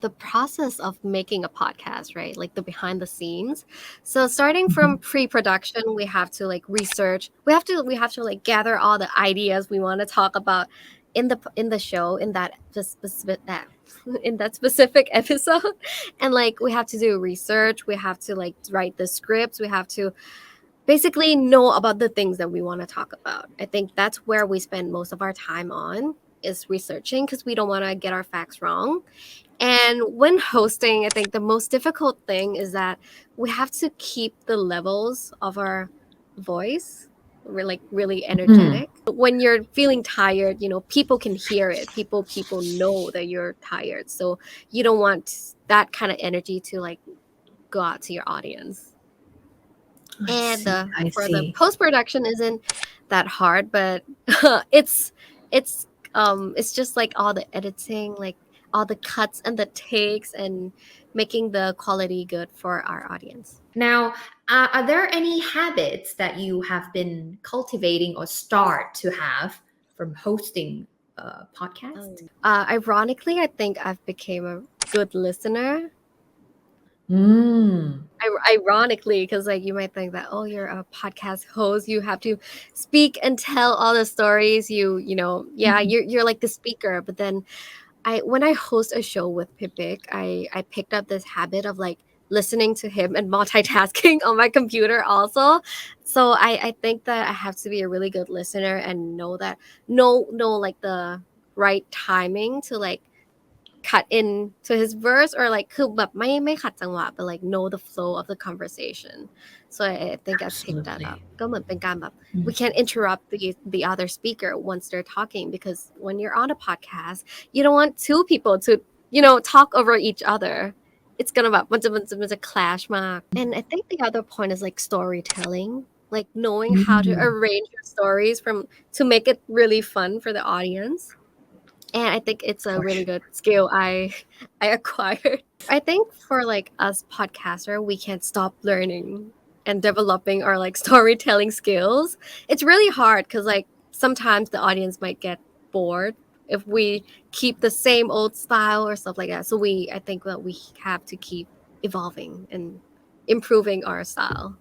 the process of making a podcast, right? Like the behind the scenes. So starting from pre-production, we have to like research. We have to like gather all the ideas we want to talk about in the show in that just specific that in that specific episode. And like we have to do research, we have to like write the scripts, we have to basically know about the things that we want to talk about. I think that's where we spend most of our time on is researching because we don't want to get our facts wrong. And when hosting, I think the most difficult thing is that we have to keep the levels of our voice like really energetic. When you're feeling tired, people can hear it. People know that you're tired. So you don't want that kind of energy to like go out to your audience. And for the post production isn't that hard, but it's it's just like all the editing, like all the cuts and the takes, and making the quality good for our audience. Now, are there any habits that you have been cultivating or start to have from hosting a podcast? Ironically, I think I've became a good listener. Ironically, because like you might think that, oh, you're a podcast host, you have to speak and tell all the stories. You're like the speaker. But then when I host a show with Pipik, I picked up this habit of like listening to him and multitasking on my computer also. So I think that I have to be a really good listener and know like the right timing to like cut in to his verse, or like คือแบบไม่ขัดจังหวะ but like know the flow of the conversation. So I think I picked that up. ก็เหมือนเป็นการแบบ we can't interrupt the other speaker once they're talking, because when you're on a podcast you don't want two people to talk over each other. It's gonna แบบมันจะ clash มาก. And I think the other point is like storytelling, like knowing how to arrange your stories to make it really fun for the audience. And I think it's a really good skill I acquired. I think for like us podcaster, we can't stop learning and developing our like storytelling skills. It's really hard because like sometimes the audience might get bored if we keep the same old style or stuff like that. So I think that we have to keep evolving and improving our style.